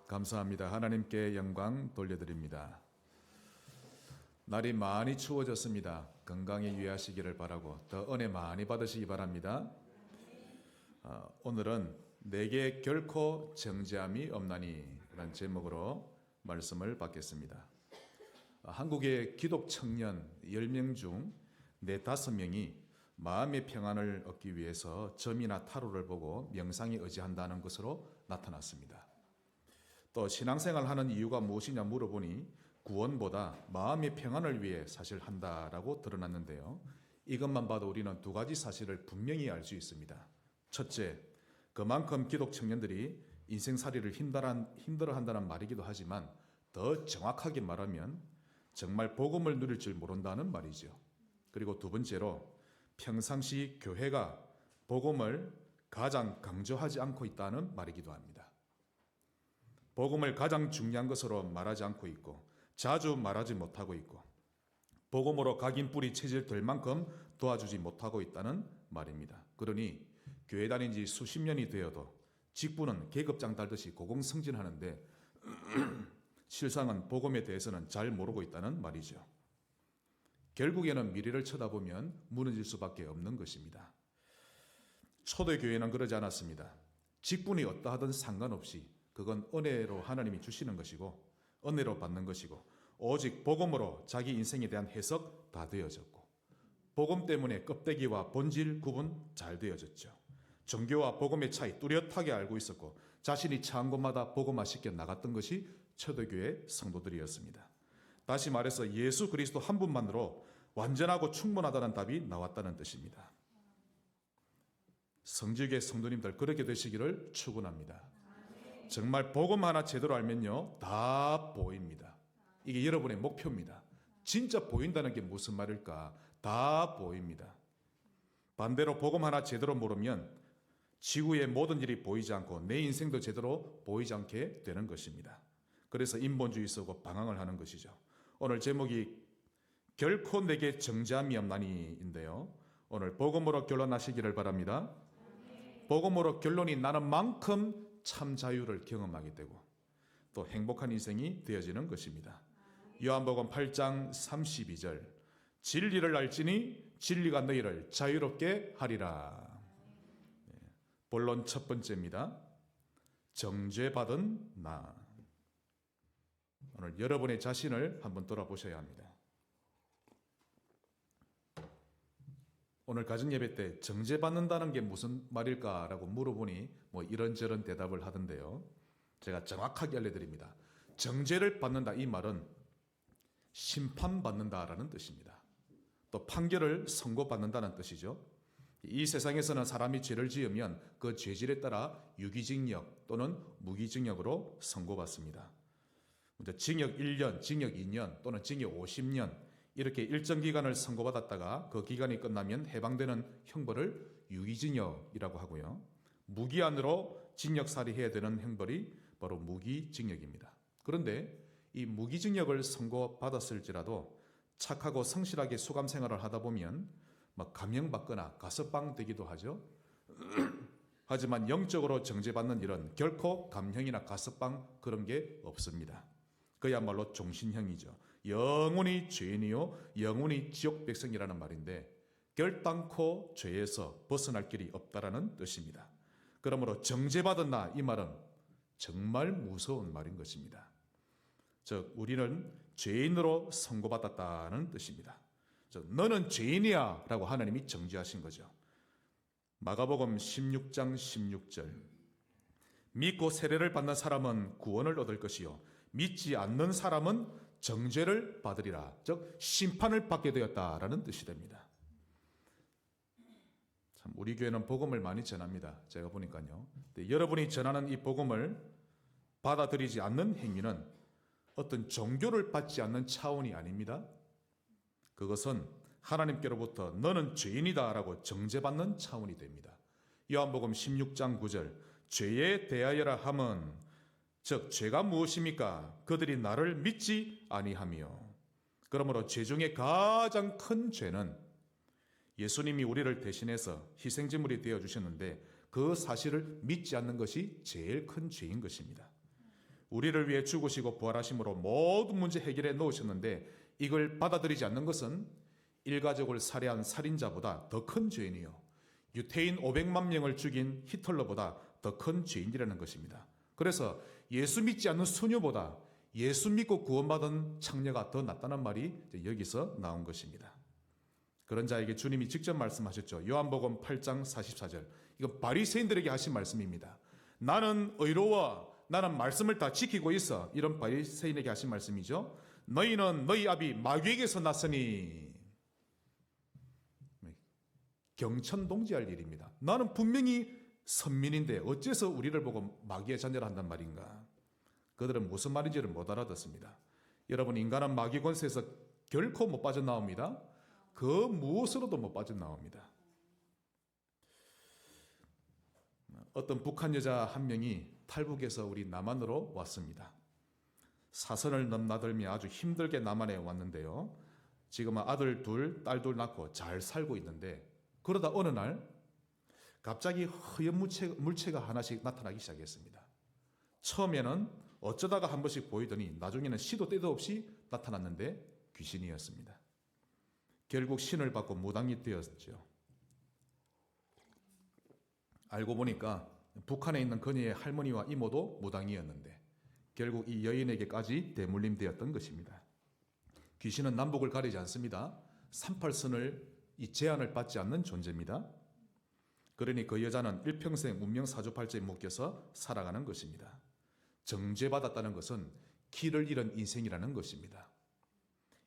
감사합니다. 하나님께 영광 돌려드립니다. 날이 많이 추워졌습니다. 건강에 유의하시기를 바라고 더 은혜 많이 받으시기 바랍니다. 오늘은 내게 결코 정죄함이 없나니 라는 제목으로 말씀을 받겠습니다. 한국의 기독 청년 10명 중 4, 5명이 마음의 평안을 얻기 위해서 점이나 타로를 보고 명상에 의지한다는 것으로 나타났습니다. 또 신앙생활 하는 이유가 무엇이냐 물어보니 구원보다 마음의 평안을 위해 사실 한다라고 드러났는데요. 이것만 봐도 우리는 2가지 사실을 분명히 알 수 있습니다. 첫째, 그만큼 기독 청년들이 인생살이를 힘들어한다는 말이기도 하지만 더 정확하게 말하면 정말 복음을 누릴 줄 모른다는 말이죠. 그리고 2번째로 평상시 교회가 복음을 가장 강조하지 않고 있다는 말이기도 합니다. 복음을 가장 중요한 것으로 말하지 않고 있고 자주 말하지 못하고 있고 복음으로 각인뿌리 체질될 만큼 도와주지 못하고 있다는 말입니다. 그러니 교회 다닌 지 수십 년이 되어도 직분은 계급장 달듯이 고공승진하는데 실상은 복음에 대해서는 잘 모르고 있다는 말이죠. 결국에는 미래를 쳐다보면 무너질 수밖에 없는 것입니다. 초대교회는 그러지 않았습니다. 직분이 어떠하든 상관없이 그건 은혜로 하나님이 주시는 것이고 은혜로 받는 것이고 오직 복음으로 자기 인생에 대한 해석 다 되어졌고 복음 때문에 껍데기와 본질 구분 잘 되어졌죠. 종교와 복음의 차이 뚜렷하게 알고 있었고 자신이 처한 곳마다 복음화 시켜 나갔던 것이 초대교회 성도들이었습니다. 다시 말해서 예수 그리스도 한 분만으로 완전하고 충분하다는 답이 나왔다는 뜻입니다. 성지교회 성도님들 그렇게 되시기를 축원합니다. 정말 복음 하나 제대로 알면요 다 보입니다. 이게 여러분의 목표입니다. 진짜 보인다는 게 무슨 말일까? 다 보입니다. 반대로 복음 하나 제대로 모르면 지구의 모든 일이 보이지 않고 내 인생도 제대로 보이지 않게 되는 것입니다. 그래서 인본주의 쓰고 방황을 하는 것이죠. 오늘 제목이 결코 내게 정죄함이 없나니인데요. 오늘 복음으로 결론하시기를 바랍니다. 복음으로 결론이 나는 만큼 참 자유를 경험하게 되고 또 행복한 인생이 되어지는 것입니다. 요한복음 8장 32절 진리를 알지니 진리가 너희를 자유롭게 하리라. 본론 첫 번째입니다. 정죄받은 나. 오늘 여러분의 자신을 한번 돌아보셔야 합니다. 오늘 가정예배 때 정죄받는다는 게 무슨 말일까라고 물어보니 뭐 이런저런 대답을 하던데요. 제가 정확하게 알려드립니다. 정죄를 받는다 이 말은 심판받는다라는 뜻입니다. 또 판결을 선고받는다는 뜻이죠. 이 세상에서는 사람이 죄를 지으면 그 죄질에 따라 유기징역 또는 무기징역으로 선고받습니다. 징역 1년, 징역 2년 또는 징역 50년 이렇게 일정 기간을 선고받았다가 그 기간이 끝나면 해방되는 형벌을 유기징역이라고 하고요. 무기한으로 징역살이해야 되는 형벌이 바로 무기징역입니다. 그런데 이 무기징역을 선고받았을지라도 착하고 성실하게 수감 생활을 하다 보면 막 감형받거나 가석방 되기도 하죠. 하지만 영적으로 정죄받는 일은 결코 감형이나 가석방 그런 게 없습니다. 그야말로 종신형이죠. 영원히 죄인이요 영원히 지옥 백성이라는 말인데 결단코 죄에서 벗어날 길이 없다라는 뜻입니다. 그러므로 정죄받은 나 이 말은 정말 무서운 말인 것입니다. 즉 우리는 죄인으로 선고받았다는 뜻입니다. 즉 너는 죄인이야 라고 하나님이 정죄하신 거죠. 마가복음 16장 16절 믿고 세례를 받는 사람은 구원을 얻을 것이요 믿지 않는 사람은 정죄를 받으리라. 즉 심판을 받게 되었다라는 뜻이 됩니다. 참 우리 교회는 복음을 많이 전합니다. 제가 보니까요. 근데 여러분이 전하는 이 복음을 받아들이지 않는 행위는 어떤 종교를 받지 않는 차원이 아닙니다. 그것은 하나님께로부터 너는 죄인이다 라고 정죄받는 차원이 됩니다. 요한복음 16장 9절 죄에 대하여라 함은 즉 죄가 무엇입니까? 그들이 나를 믿지 아니하며. 그러므로 죄 중에 가장 큰 죄는 예수님이 우리를 대신해서 희생제물이 되어주셨는데 그 사실을 믿지 않는 것이 제일 큰 죄인 것입니다. 우리를 위해 죽으시고 부활하심으로 모든 문제 해결해 놓으셨는데 이걸 받아들이지 않는 것은 일가족을 살해한 살인자보다 더 큰 죄인이요, 유태인 500만 명을 죽인 히틀러보다 더 큰 죄인이라는 것입니다. 그래서 예수 믿지 않는 수녀보다 예수 믿고 구원받은 창녀가 더 낫다는 말이 여기서 나온 것입니다. 그런 자에게 주님이 직접 말씀하셨죠. 요한복음 8장 44절. 이건 바리새인들에게 하신 말씀입니다. 나는 의로워, 나는 말씀을 다 지키고 있어. 이런 바리새인에게 하신 말씀이죠. 너희는 너희 아비 마귀에게서 났으니. 경천동지할 일입니다. 나는 분명히 선민인데 어째서 우리를 보고 마귀의 자녀라 한단 말인가? 그들은 무슨 말인지를 못 알아듣습니다. 여러분, 인간은 마귀 권세에서 결코 못 빠져나옵니다. 그 무엇으로도 못 빠져나옵니다. 어떤 북한 여자 한 명이 탈북해서 우리 남한으로 왔습니다. 사선을 넘나들며 아주 힘들게 남한에 왔는데요. 지금은 아들 둘, 딸 둘 낳고 잘 살고 있는데, 그러다 어느 날 갑자기 허연 물체가 하나씩 나타나기 시작했습니다. 처음에는 어쩌다가 한 번씩 보이더니 나중에는 시도 때도 없이 나타났는데 귀신이었습니다. 결국 신을 받고 무당이 되었죠. 알고 보니까 북한에 있는 그녀의 할머니와 이모도 무당이었는데 결국 이 여인에게까지 대물림되었던 것입니다. 귀신은 남북을 가리지 않습니다. 38선을 이 제한을 받지 않는 존재입니다. 그러니 그 여자는 일평생 운명사주팔자에 묶여서 살아가는 것입니다. 정죄받았다는 것은 길을 잃은 인생이라는 것입니다.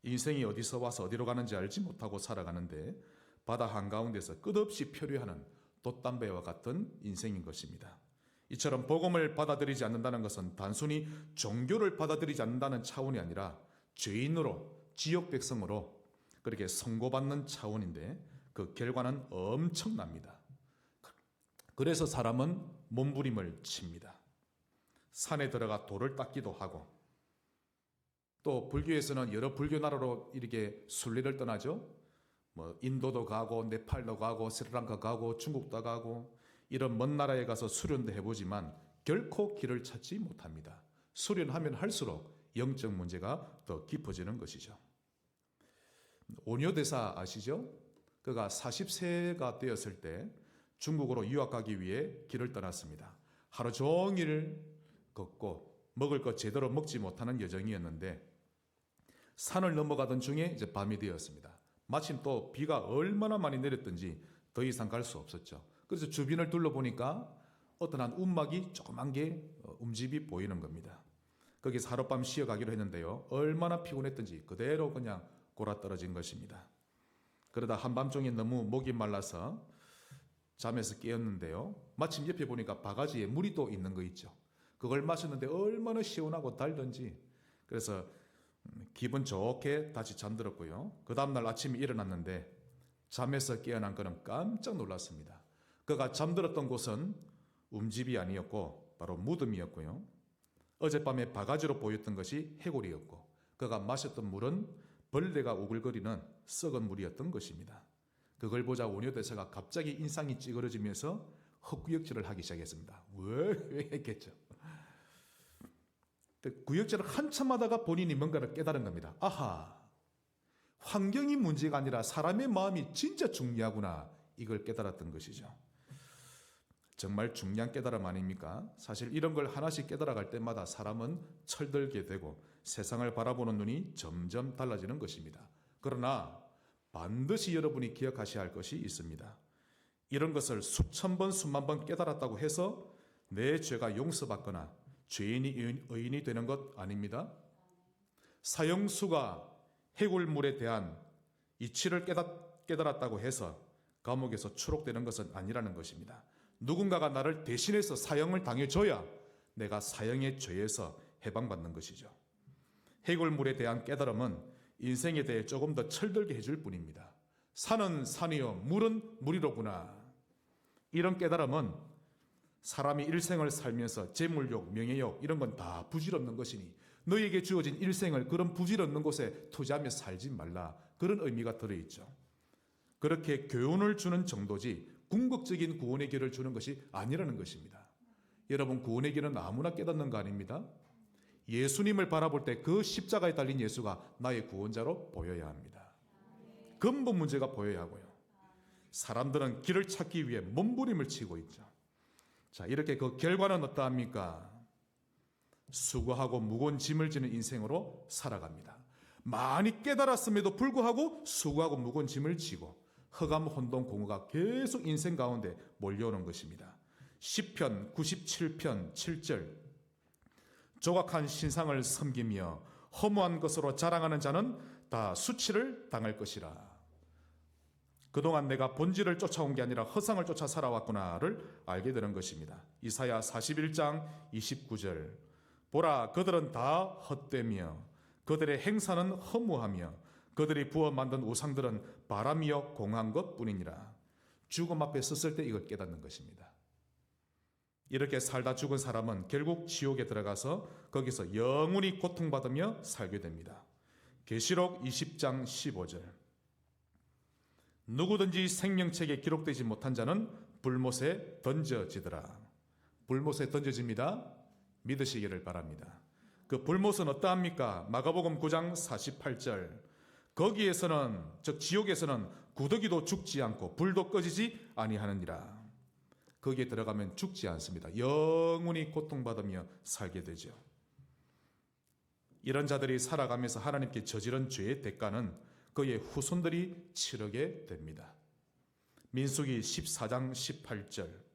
인생이 어디서 와서 어디로 가는지 알지 못하고 살아가는데 바다 한가운데서 끝없이 표류하는 돛담배와 같은 인생인 것입니다. 이처럼 복음을 받아들이지 않는다는 것은 단순히 종교를 받아들이지 않는다는 차원이 아니라 죄인으로, 지역 백성으로 그렇게 선고받는 차원인데 그 결과는 엄청납니다. 그래서 사람은 몸부림을 칩니다. 산에 들어가 돌을 닦기도 하고, 또 불교에서는 여러 불교 나라로 이렇게 순례를 떠나죠. 인도도 가고 네팔도 가고 스리랑카 가고 중국도 가고 이런 먼 나라에 가서 수련도 해보지만 결코 길을 찾지 못합니다. 수련하면 할수록 영적 문제가 더 깊어지는 것이죠. 오뇨대사 아시죠? 그가 40세가 되었을 때 중국으로 유학 가기 위해 길을 떠났습니다. 하루 종일 걷고 먹을 것 제대로 먹지 못하는 여정이었는데 산을 넘어가던 중에 이제 밤이 되었습니다. 마침 또 비가 얼마나 많이 내렸던지 더 이상 갈 수 없었죠. 그래서 주변을 둘러보니까 어떤 한 움막이 조그만 게 움집이 보이는 겁니다. 거기서 하룻밤 쉬어가기로 했는데요. 얼마나 피곤했던지 그대로 그냥 골아떨어진 것입니다. 그러다 한밤중에 너무 목이 말라서 잠에서 깨었는데요. 마침 옆에 보니까 바가지에 물이 또 있는 거 있죠. 그걸 마셨는데 얼마나 시원하고 달던지 그래서 기분 좋게 다시 잠들었고요. 그 다음날 아침에 일어났는데 잠에서 깨어난 그는 깜짝 놀랐습니다. 그가 잠들었던 곳은 움집이 아니었고 바로 무덤이었고요. 어젯밤에 바가지로 보였던 것이 해골이었고 그가 마셨던 물은 벌레가 오글거리는 썩은 물이었던 것입니다. 그걸 보자 오뇨대사가 갑자기 인상이 찌그러지면서 헛구역질을 하기 시작했습니다. 왜 했겠죠. 구역질을 한참 하다가 본인이 뭔가를 깨달은 겁니다. 아하, 환경이 문제가 아니라 사람의 마음이 진짜 중요하구나. 이걸 깨달았던 것이죠. 정말 중요한 깨달음 아닙니까? 사실 이런 걸 하나씩 깨달아갈 때마다 사람은 철들게 되고 세상을 바라보는 눈이 점점 달라지는 것입니다. 그러나 반드시 여러분이 기억하셔야 할 것이 있습니다. 이런 것을 수천 번, 수만 번 깨달았다고 해서 내 죄가 용서받거나 죄인이 의인이 되는 것 아닙니다. 사형수가 해골물에 대한 이치를 깨달았다고 해서 감옥에서 추록되는 것은 아니라는 것입니다. 누군가가 나를 대신해서 사형을 당해줘야 내가 사형의 죄에서 해방받는 것이죠. 해골물에 대한 깨달음은 인생에 대해 조금 더 철들게 해줄 뿐입니다. 산은 산이요 물은 물이로구나. 이런 깨달음은 사람이 일생을 살면서 재물욕, 명예욕 이런 건 다 부질없는 것이니 너에게 주어진 일생을 그런 부질없는 곳에 투자하며 살지 말라. 그런 의미가 들어있죠. 그렇게 교훈을 주는 정도지 궁극적인 구원의 길을 주는 것이 아니라는 것입니다. 여러분, 구원의 길은 아무나 깨닫는 거 아닙니다. 예수님을 바라볼 때 그 십자가에 달린 예수가 나의 구원자로 보여야 합니다. 근본 문제가 보여야 하고요. 사람들은 길을 찾기 위해 몸부림을 치고 있죠. 자, 이렇게 그 결과는 어떠합니까? 수고하고 무거운 짐을 지는 인생으로 살아갑니다. 많이 깨달았음에도 불구하고 수고하고 무거운 짐을 지고 흑암, 혼돈, 공허가 계속 인생 가운데 몰려오는 것입니다. 시편 97편 7절, 조각한 신상을 섬기며 허무한 것으로 자랑하는 자는 다 수치를 당할 것이라. 그동안 내가 본질을 쫓아온 게 아니라 허상을 쫓아 살아왔구나를 알게 되는 것입니다. 이사야 41장 29절, 보라, 그들은 다 헛되며 그들의 행사는 허무하며 그들이 부어 만든 우상들은 바람이여 공한 것뿐이니라. 죽음 앞에 섰을 때 이걸 깨닫는 것입니다. 이렇게 살다 죽은 사람은 결국 지옥에 들어가서 거기서 영원히 고통받으며 살게 됩니다. 계시록 20장 15절, 누구든지 생명책에 기록되지 못한 자는 불못에 던져지더라. 불못에 던져집니다. 믿으시기를 바랍니다. 그 불못은 어떠합니까? 마가복음 9장 48절, 거기에서는, 즉 지옥에서는 구더기도 죽지 않고 불도 꺼지지 아니하느니라. 거기에 들어가면 죽지 않습니다. 영원히 고통받으며 살게 되죠. 이런 자들이 살아가면서 하나님께 저지른 죄의 대가는 그의 후손들이 치르게 됩니다. 민수기 14장 18절,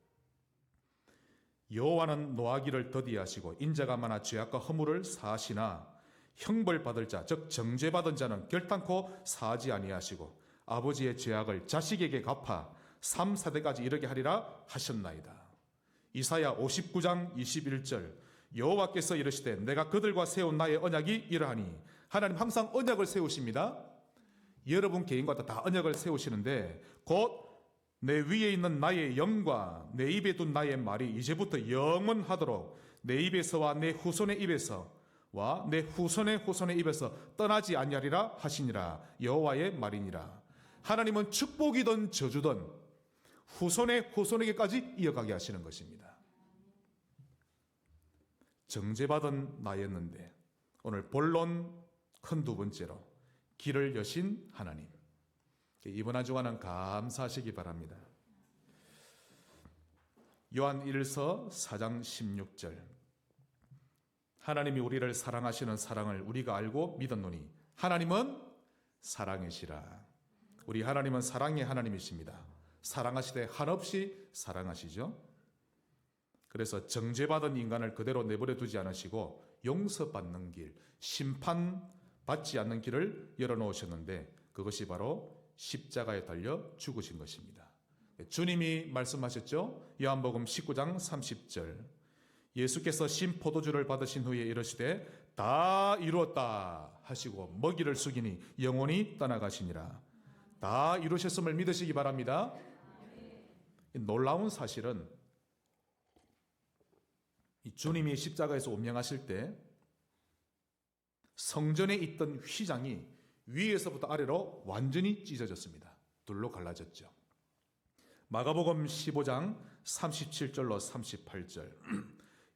여호와는 노하기를 더디하시고 인자가 많아 죄악과 허물을 사하시나 형벌받을 자, 즉 정죄받은 자는 결단코 사하지 아니하시고 아버지의 죄악을 자식에게 갚아 3, 4대까지 이르게 하리라 하셨나이다. 이사야 59장 21절, 여호와께서 이르시되 내가 그들과 세운 나의 언약이 이러하니. 하나님 항상 언약을 세우십니다. 여러분 개인과 다 언약을 세우시는데 곧 내 위에 있는 나의 영과 내 입에 둔 나의 말이 이제부터 영원하도록 내 입에서와 내 후손의 입에서와 내 후손의 후손의 입에서 떠나지 아니하리라 하시니라. 여호와의 말이니라. 하나님은 축복이든 저주든 후손의 후손에게까지 이어가게 하시는 것입니다. 정죄받은 나였는데 오늘 본론 큰 두 번째로 길을 여신 하나님, 이번 한 주간은 감사하시기 바랍니다. 요한 1서 4장 16절, 하나님이 우리를 사랑하시는 사랑을 우리가 알고 믿었노니 하나님은 사랑이시라. 우리 하나님은 사랑의 하나님이십니다. 사랑하시되 한없이 사랑하시죠. 그래서 정죄받은 인간을 그대로 내버려 두지 않으시고 용서받는 길, 심판받지 않는 길을 열어놓으셨는데 그것이 바로 십자가에 달려 죽으신 것입니다. 주님이 말씀하셨죠. 요한복음 19장 30절, 예수께서 신 포도주를 받으신 후에 이르시되 다 이루었다 하시고 먹이를 숙이니 영원히 떠나가시니라. 다 이루셨음을 믿으시기 바랍니다. 놀라운 사실은 주님이 십자가에서 운명하실 때 성전에 있던 휘장이 위에서부터 아래로 완전히 찢어졌습니다. 둘로 갈라졌죠. 마가복음 15장 37절로 38절,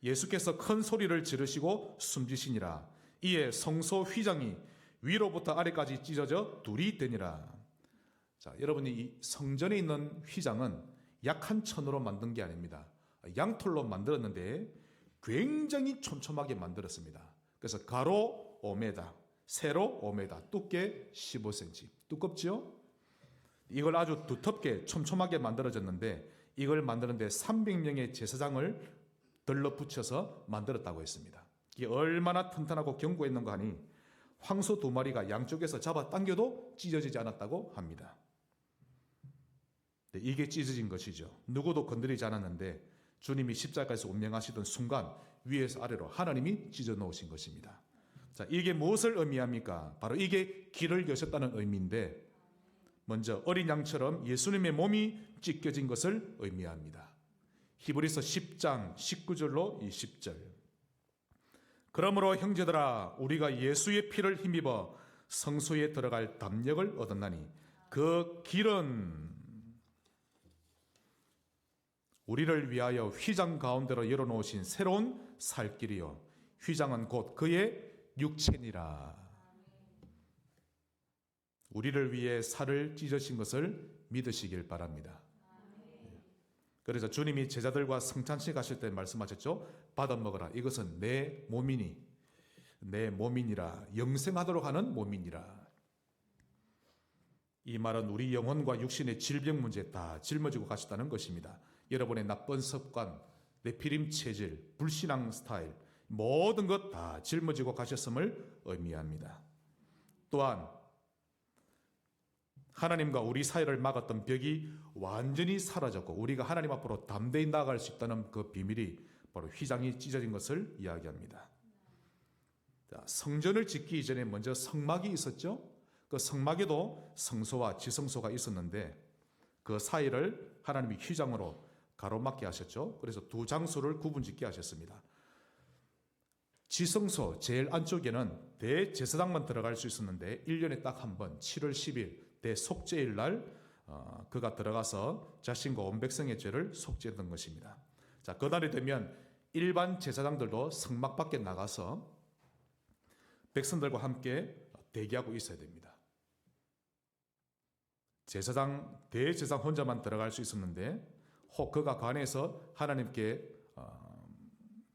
예수께서 큰 소리를 지르시고 숨지시니라. 이에 성소 휘장이 위로부터 아래까지 찢어져 둘이 되니라. 자, 여러분이 이 성전에 있는 휘장은 약한 천으로 만든 게 아닙니다. 양털로 만들었는데 굉장히 촘촘하게 만들었습니다. 그래서 가로 5m, 세로 5m, 두께 15cm. 두껍죠? 이걸 아주 두텁게 촘촘하게 만들어졌는데 이걸 만드는데 300명의 제사장을 들러붙여서 만들었다고 했습니다. 이게 얼마나 튼튼하고 견고했는가 하니 황소 2마리가 양쪽에서 잡아당겨도 찢어지지 않았다고 합니다. 이게 찢어진 것이죠. 누구도 건드리지 않았는데 주님이 십자가에서 운명하시던 순간 위에서 아래로 하나님이 찢어 놓으신 것입니다. 자, 이게 무엇을 의미합니까? 바로 이게 길을 여셨다는 의미인데, 먼저 어린 양처럼 예수님의 몸이 찢겨진 것을 의미합니다. 히브리서 10장 19절로 20절, 그러므로 형제들아 우리가 예수의 피를 힘입어 성소에 들어갈 담력을 얻었나니 그 길은 우리를 위하여 휘장 가운데로 열어놓으신 새로운 살 길이요 휘장은 곧 그의 육체니라. 우리를 위해 살을 찢으신 것을 믿으시길 바랍니다. 그래서 주님이 제자들과 성찬식 하실 때 말씀하셨죠. 받아 먹어라. 이것은 내 몸이니, 내 몸이니라. 영생하도록 하는 몸이니라. 이 말은 우리 영혼과 육신의 질병 문제 다 짊어지고 가셨다는 것입니다. 여러분의 나쁜 습관, 내피림 체질, 불신앙 스타일, 모든 것 다 짊어지고 가셨음을 의미합니다. 또한 하나님과 우리 사이를 막았던 벽이 완전히 사라졌고 우리가 하나님 앞으로 담대히 나아갈 수 있다는 그 비밀이 바로 휘장이 찢어진 것을 이야기합니다. 자, 성전을 짓기 이전에 먼저 성막이 있었죠. 그 성막에도 성소와 지성소가 있었는데 그 사이를 하나님이 휘장으로 가로막게 하셨죠. 그래서 두 장소를 구분짓게 하셨습니다. 지성소 제일 안쪽에는 대제사장만 들어갈 수 있었는데 1년에 딱 한 번 7월 10일 대속죄일 날 그가 들어가서 자신과 온 백성의 죄를 속죄했던 것입니다. 자, 그날이 되면 일반 제사장들도 성막 밖에 나가서 백성들과 함께 대기하고 있어야 됩니다. 대제사장 혼자만 들어갈 수 있었는데 혹 그가 관에서 하나님께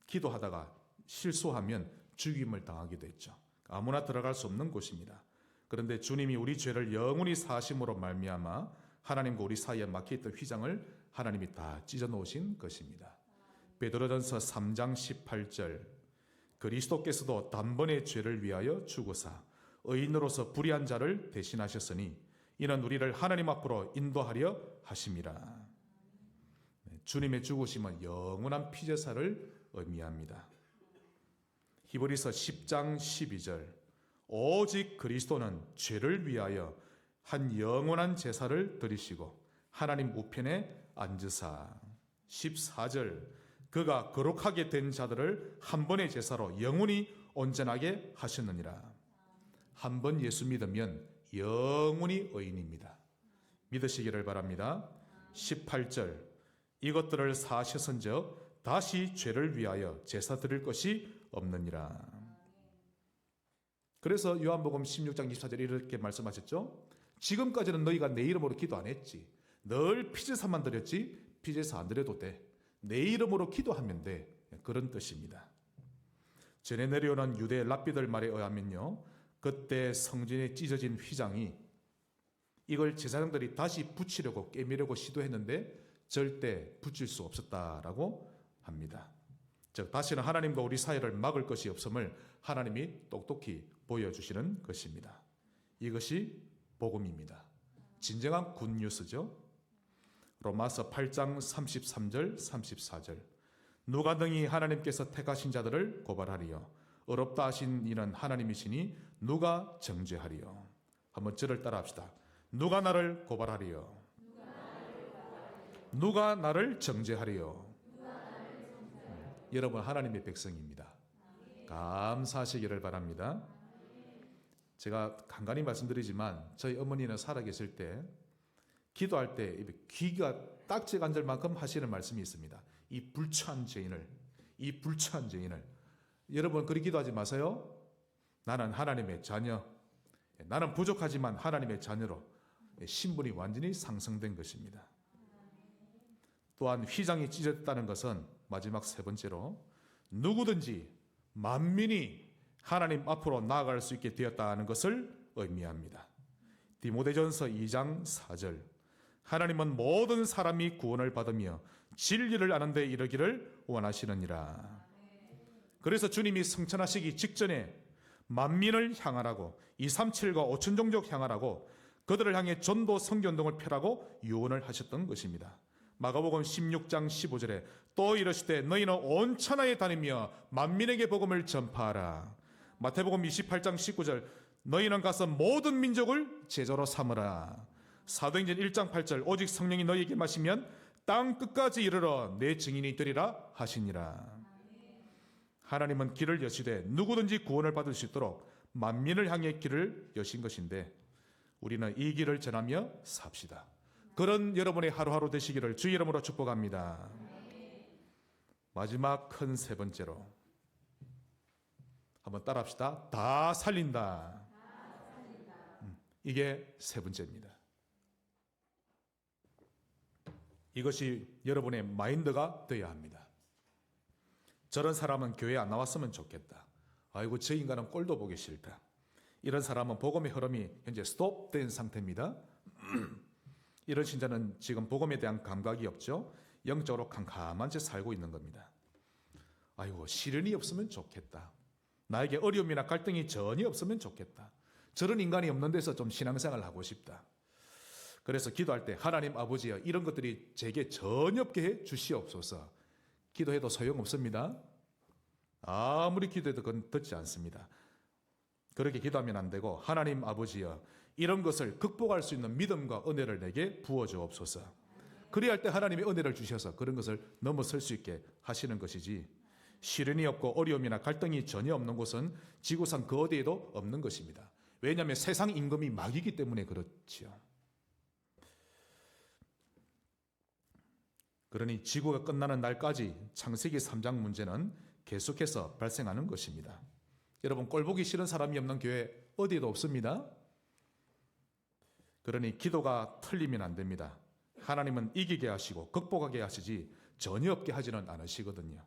기도하다가 실수하면 죽임을 당하기도 했죠. 아무나 들어갈 수 없는 곳입니다. 그런데 주님이 우리 죄를 영원히 사하심으로 말미암아 하나님과 우리 사이에 막혀있던 휘장을 하나님이 다 찢어놓으신 것입니다. 베드로전서 3장 18절 그리스도께서도 단번에 죄를 위하여 죽으사 의인으로서 불의한 자를 대신하셨으니 이는 우리를 하나님 앞으로 인도하려 하심이라. 주님의 죽으심은 영원한 피제사를 의미합니다. 히브리서 10장 12절 오직 그리스도는 죄를 위하여 한 영원한 제사를 드리시고 하나님 우편에 앉으사 14절 그가 거룩하게 된 자들을 한 번의 제사로 영원히 온전하게 하셨느니라. 한 번 예수 믿으면 영원히 의인입니다. 믿으시기를 바랍니다. 18절 이것들을 사하셨은즉 다시 죄를 위하여 제사 드릴 것이 없느니라. 그래서 요한복음 16장 24절에 이렇게 말씀하셨죠. 지금까지는 너희가 내 이름으로 기도 안 했지. 늘 피제사만 드렸지 피제사 안 드려도 돼. 내 이름으로 기도하면 돼. 그런 뜻입니다. 전에 내려오는 유대 랍비들 말에 의하면요. 그때 성전에 찢어진 휘장이 이걸 제사장들이 다시 붙이려고 깨미려고 시도했는데 절대 붙일 수 없었다라고 합니다. 즉 다시는 하나님과 우리 사이를 막을 것이 없음을 하나님이 똑똑히 보여주시는 것입니다. 이것이 복음입니다. 진정한 굿뉴스죠. 로마서 8장 33절 34절 누가 능히 하나님께서 택하신 자들을 고발하리요 어렵다 하신 이는 하나님이시니 누가 정죄하리요. 한번 저를 따라 합시다. 누가 나를 고발하리요. 누가 나를 정죄하리요. 여러분 하나님의 백성입니다. 감사하시기를 바랍니다. 제가 간간히 말씀드리지만 저희 어머니는 살아계실 때 기도할 때 귀가 딱지 간질 만큼 하시는 말씀이 있습니다. 이 불처한 죄인을 여러분 그리 기도하지 마세요. 나는 하나님의 자녀, 나는 부족하지만 하나님의 자녀로 신분이 완전히 상승된 것입니다. 또한 휘장이 찢어졌다는 것은 마지막 세 번째로 누구든지 만민이 하나님 앞으로 나아갈 수 있게 되었다는 것을 의미합니다. 디모데전서 2장 4절 하나님은 모든 사람이 구원을 받으며 진리를 아는 데 이르기를 원하시느니라. 그래서 주님이 승천하시기 직전에 만민을 향하라고 237과 5천 종족 향하라고 그들을 향해 전도 선교운동을 펴라고 유언을 하셨던 것입니다. 마가복음 16장 15절에 또 이르시되 너희는 온 천하에 다니며 만민에게 복음을 전파하라. 마태복음 28장 19절 너희는 가서 모든 민족을 제자로 삼으라. 사도행전 1장 8절 오직 성령이 너희에게 마시면 땅 끝까지 이르러 내 증인이 되리라 하시니라. 하나님은 길을 여시되 누구든지 구원을 받을 수 있도록 만민을 향해 길을 여신 것인데 우리는 이 길을 전하며 삽시다. 그런 여러분의 하루하루 되시기를 주의 이름으로 축복합니다. 마지막 큰 세 번째로 한번 따라합시다. 다 살린다. 이게 세 번째입니다. 이것이 여러분의 마인드가 되어야 합니다. 저런 사람은 교회 안 나왔으면 좋겠다. 아이고 저 인간은 꼴도 보기 싫다. 이런 사람은 복음의 흐름이 현재 스톱된 상태입니다. 이런 신자는 지금 복음에 대한 감각이 없죠. 영적으로 캄캄한 채 살고 있는 겁니다. 아이고 시련이 없으면 좋겠다. 나에게 어려움이나 갈등이 전혀 없으면 좋겠다. 저런 인간이 없는 데서 좀 신앙생활을 하고 싶다. 그래서 기도할 때 하나님 아버지여 이런 것들이 제게 전혀 없게 해 주시옵소서. 기도해도 소용없습니다. 아무리 기도해도 그건 듣지 않습니다. 그렇게 기도하면 안 되고 하나님 아버지여 이런 것을 극복할 수 있는 믿음과 은혜를 내게 부어주옵소서. 그래야 할 때 하나님이 은혜를 주셔서 그런 것을 넘어설 수 있게 하시는 것이지 시련이 없고 어려움이나 갈등이 전혀 없는 곳은 지구상 그 어디에도 없는 것입니다. 왜냐하면 세상 임금이 마귀이기 때문에 그렇지요. 그러니 지구가 끝나는 날까지 창세기 3장 문제는 계속해서 발생하는 것입니다. 여러분 꼴보기 싫은 사람이 없는 교회 어디에도 없습니다. 그러니 기도가 틀리면 안 됩니다. 하나님은 이기게 하시고 극복하게 하시지 전혀 없게 하지는 않으시거든요.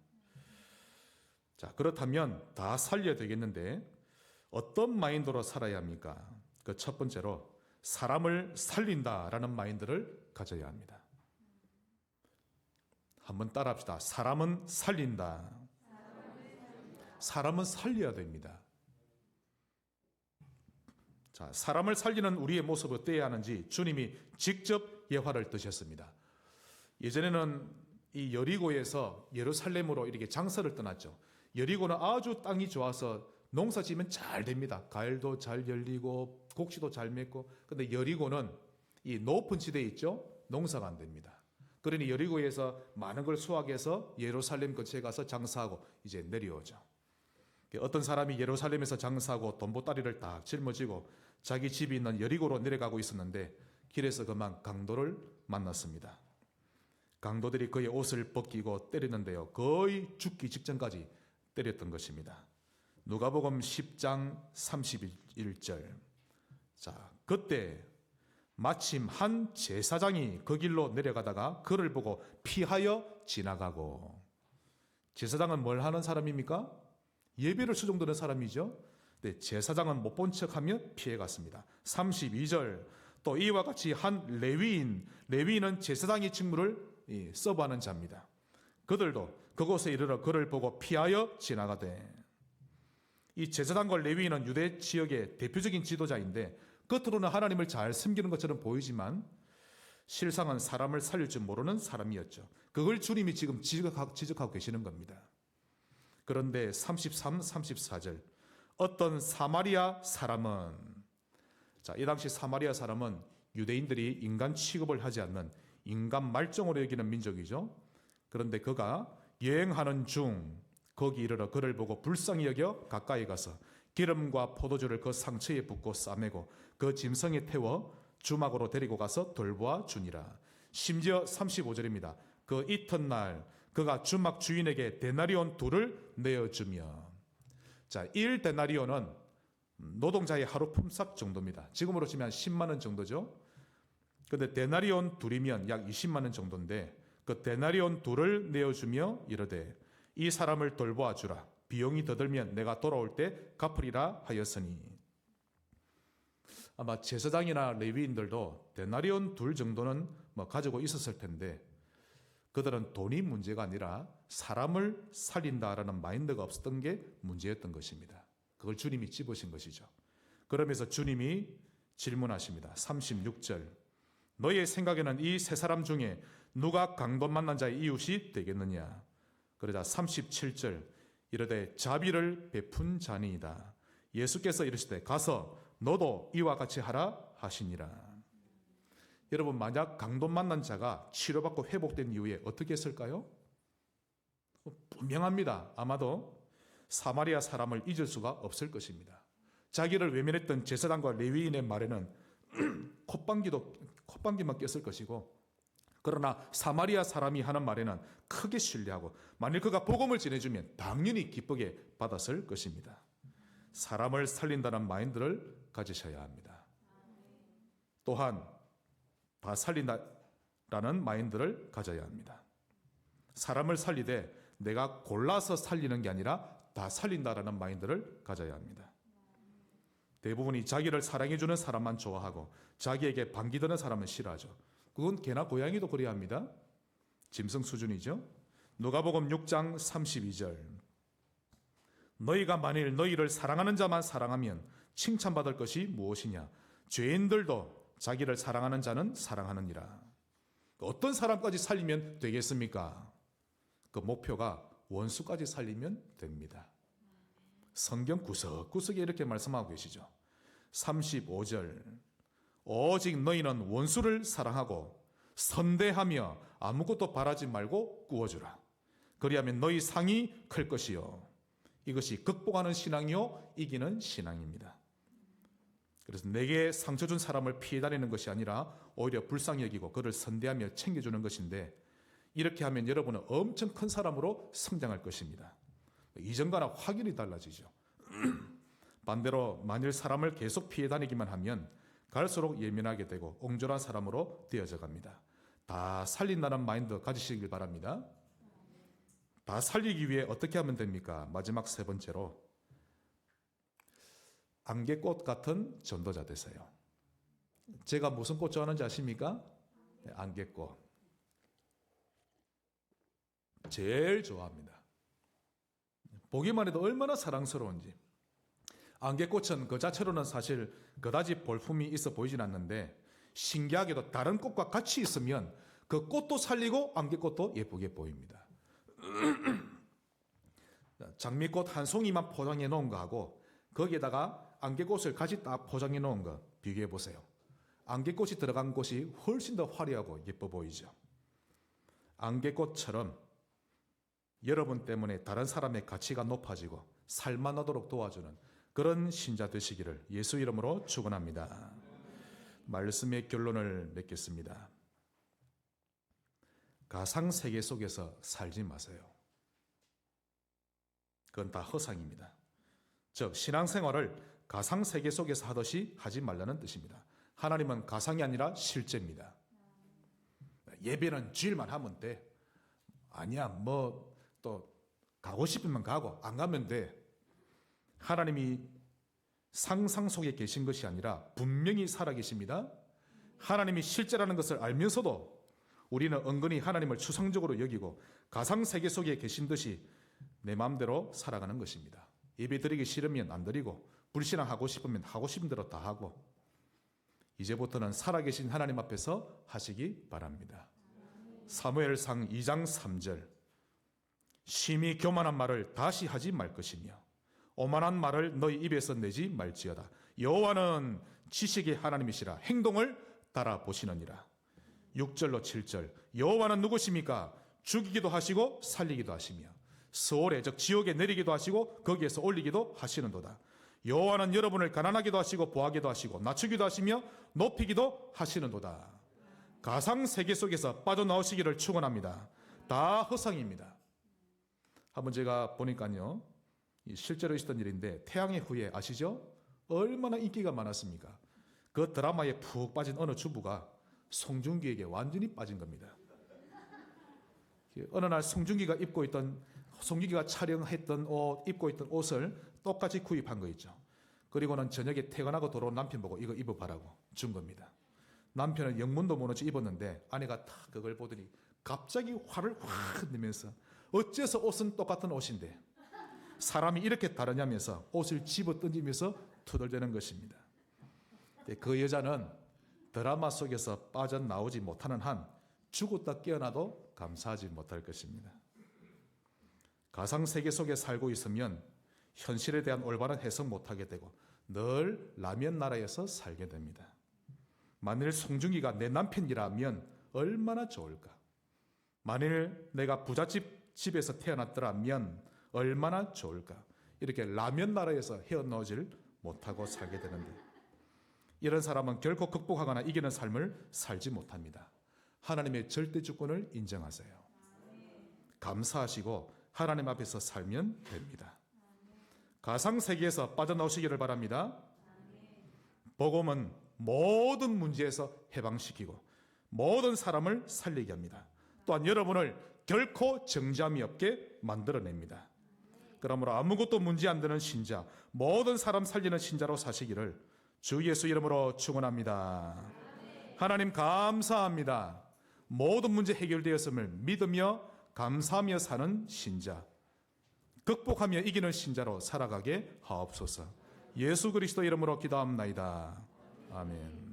자, 그렇다면 다 살려야 되겠는데 어떤 마인드로 살아야 합니까? 그 첫 번째로 사람을 살린다라는 마인드를 가져야 합니다. 한번 따라합시다. 사람은 살린다. 사람은 살려야 됩니다. 자, 사람을 살리는 우리의 모습을 어때야 하는지 주님이 직접 예화를 드셨습니다. 예전에는 이 여리고에서 예루살렘으로 이렇게 장사를 떠났죠. 여리고는 아주 땅이 좋아서 농사 지으면 잘 됩니다. 과일도 잘 열리고 곡식도 잘 맺고. 근데 여리고는 이 높은 지대에 있죠. 농사가 안 됩니다. 그러니 여리고에서 많은 걸 수확해서 예루살렘 근처에 가서 장사하고 이제 내려오죠. 어떤 사람이 예루살렘에서 장사하고 돈보따리를 딱 짊어지고 자기 집이 있는 여리고로 내려가고 있었는데 길에서 그만 강도를 만났습니다. 강도들이 그의 옷을 벗기고 때리는데요. 거의 죽기 직전까지 때렸던 것입니다. 누가복음 10장 31절. 자, 그때 마침 한 제사장이 그 길로 내려가다가 그를 보고 피하여 지나가고. 제사장은 뭘 하는 사람입니까? 예배를 수종드는 사람이죠. 네, 제사장은 못 본 척하며 피해갔습니다. 32절. 또 이와 같이 한 레위인은 제사장의 직무를 서브하는 자입니다. 그들도 그곳에 이르러 그를 보고 피하여 지나가되. 이 제사장과 레위인은 유대 지역의 대표적인 지도자인데 겉으로는 하나님을 잘 섬기는 것처럼 보이지만 실상은 사람을 살릴 줄 모르는 사람이었죠. 그걸 주님이 지금 지적하고 계시는 겁니다. 그런데 33, 34절. 어떤 사마리아 사람은, 자, 이 당시 사마리아 사람은 유대인들이 인간 취급을 하지 않는 인간 말종으로 여기는 민족이죠. 그런데 그가 여행하는 중 거기 이르러 그를 보고 불쌍히 여겨 가까이 가서 기름과 포도주를 그 상처에 붓고 싸매고 그 짐승에 태워 주막으로 데리고 가서 돌보아 주니라. 심지어 35절입니다. 그 이튿날 그가 주막 주인에게 데나리온 2를 내어주며. 자, 1데나리온은 노동자의 하루 품삯 정도입니다. 지금으로 치면 10만 원 정도죠. 근데 데나리온 2이면 약 20만 원 정도인데 그 데나리온 2를 내어주며 이르되 이 사람을 돌보아 주라. 비용이 더 들면 내가 돌아올 때 갚으리라 하였으니. 아마 제사장이나 레위인들도 데나리온 2 정도는 가지고 있었을 텐데 그들은 돈이 문제가 아니라 사람을 살린다라는 마인드가 없었던 게 문제였던 것입니다. 그걸 주님이 찝으신 것이죠. 그러면서 주님이 질문하십니다. 36절. 너의 생각에는 이 세 사람 중에 누가 강도 만난 자의 이웃이 되겠느냐? 그러자 37절. 이르되 자비를 베푼 자니이다. 예수께서 이르시되 가서 너도 이와 같이 하라 하시니라. 여러분, 만약 강도 만난 자가 치료받고 회복된 이후에 어떻게 했을까요? 분명합니다. 아마도 사마리아 사람을 잊을 수가 없을 것입니다. 자기를 외면했던 제사장과 레위인의 말에는 콧방귀만 꼈을 것이고, 그러나 사마리아 사람이 하는 말에는 크게 신뢰하고 만일 그가 복음을 전해주면 당연히 기쁘게 받았을 것입니다. 사람을 살린다는 마인드를 가지셔야 합니다. 또한 다 살린다라는 마인드를 가져야 합니다. 사람을 살리되 내가 골라서 살리는 게 아니라 다 살린다라는 마인드를 가져야 합니다. 대부분이 자기를 사랑해주는 사람만 좋아하고 자기에게 반기드는 사람은 싫어하죠. 그건 개나 고양이도 그래야 합니다. 짐승 수준이죠. 누가복음 6장 32절. 너희가 만일 너희를 사랑하는 자만 사랑하면 칭찬받을 것이 무엇이냐? 죄인들도 자기를 사랑하는 자는 사랑하느니라. 어떤 사람까지 살리면 되겠습니까? 그 목표가 원수까지 살리면 됩니다. 성경 구석구석에 이렇게 말씀하고 계시죠. 35절. 오직 너희는 원수를 사랑하고 선대하며 아무것도 바라지 말고 구워주라. 그리하면 너희 상이 클 것이요. 이것이 극복하는 신앙이요 이기는 신앙입니다. 그래서 내게 상처 준 사람을 피해 다니는 것이 아니라 오히려 불쌍히 여기고 그를 선대하며 챙겨주는 것인데, 이렇게 하면 여러분은 엄청 큰 사람으로 성장할 것입니다. 이전과는 확연히 달라지죠. 반대로 만일 사람을 계속 피해 다니기만 하면 갈수록 예민하게 되고 옹졸한 사람으로 되어져 갑니다. 다 살린다는 마인드 가지시길 바랍니다. 다 살리기 위해 어떻게 하면 됩니까? 마지막 세 번째로 안개꽃 같은 전도자 되세요. 제가 무슨 꽃 좋아하는지 아십니까? 네, 안개꽃. 제일 좋아합니다. 보기만 해도 얼마나 사랑스러운지. 안개꽃은 그 자체로는 사실 그다지 볼품이 있어 보이진 않는데, 신기하게도 다른 꽃과 같이 있으면 그 꽃도 살리고 안개꽃도 예쁘게 보입니다. 장미꽃 한 송이만 포장해 놓은 거하고 거기에다가 안개꽃을 같이 딱 포장해 놓은 거 비교해 보세요. 안개꽃이 들어간 곳이 훨씬 더 화려하고 예뻐 보이죠. 안개꽃처럼 여러분 때문에 다른 사람의 가치가 높아지고 살만하도록 도와주는 그런 신자 되시기를 예수 이름으로 축원합니다. 말씀의 결론을 맺겠습니다. 가상 세계 속에서 살지 마세요. 그건 다 허상입니다. 즉 신앙생활을 가상 세계 속에서 하듯이 하지 말라는 뜻입니다. 하나님은 가상이 아니라 실제입니다. 예배는 주일만 하면 돼. 아니야, 뭐 또 가고 싶으면 가고 안 가면 돼. 하나님이 상상 속에 계신 것이 아니라 분명히 살아계십니다. 하나님이 실제라는 것을 알면서도 우리는 은근히 하나님을 추상적으로 여기고 가상 세계 속에 계신 듯이 내 마음대로 살아가는 것입니다. 예배 드리기 싫으면 안 드리고 불신앙하고 싶으면 하고 싶은 대로 다 하고, 이제부터는 살아계신 하나님 앞에서 하시기 바랍니다. 사무엘상 2장 3절. 심히 교만한 말을 다시 하지 말 것이며 오만한 말을 너희 입에서 내지 말지어다. 여호와는 지식의 하나님이시라 행동을 따라 보시느니라. 6절로 7절. 여호와는 누구십니까? 죽이기도 하시고 살리기도 하시며 스올에 즉 지옥에 내리기도 하시고 거기에서 올리기도 하시는도다. 여호와는 여러분을 가난하기도 하시고 부하기도 하시고 낮추기도 하시며 높이기도 하시는도다. 가상 세계 속에서 빠져나오시기를 축원합니다. 다 허상입니다. 한번 제가 보니까요, 실제로 있었던 일인데 태양의 후예 아시죠? 얼마나 인기가 많았습니까? 그 드라마에 푹 빠진 어느 주부가 송중기에게 완전히 빠진 겁니다. 어느 날 송중기가 촬영했던 옷, 입고 있던 옷을 똑같이 구입한 거 있죠. 그리고는 저녁에 퇴근하고 돌아온 남편 보고 이거 입어봐라고 준 겁니다. 남편은 영문도 모르지 입었는데 아내가 딱 그걸 보더니 갑자기 화를 확 내면서 어째서 옷은 똑같은 옷인데 사람이 이렇게 다르냐면서 옷을 집어 던지면서 투덜대는 것입니다. 그 여자는 드라마 속에서 빠져나오지 못하는 한 죽었다 깨어나도 감사하지 못할 것입니다. 가상세계 속에 살고 있으면 현실에 대한 올바른 해석 못하게 되고 늘 라면 나라에서 살게 됩니다. 만일 송중기가 내 남편이라면 얼마나 좋을까? 만일 내가 부잣집에서 태어났더라면 얼마나 좋을까? 이렇게 라면 나라에서 헤어나오질 못하고 살게 되는데, 이런 사람은 결코 극복하거나 이기는 삶을 살지 못합니다. 하나님의 절대 주권을 인정하세요. 감사하시고 하나님 앞에서 살면 됩니다. 가상 세계에서 빠져나오시기를 바랍니다. 복음은 모든 문제에서 해방시키고 모든 사람을 살리게 합니다. 또한 여러분을 결코 정잠이 없게 만들어냅니다. 그러므로 아무것도 문제 안 되는 신자, 모든 사람 살리는 신자로 사시기를 주 예수 이름으로 축원합니다. 하나님 감사합니다. 모든 문제 해결되었음을 믿으며 감사하며 사는 신자, 극복하며 이기는 신자로 살아가게 하옵소서. 예수 그리스도 이름으로 기도합나이다. 아멘.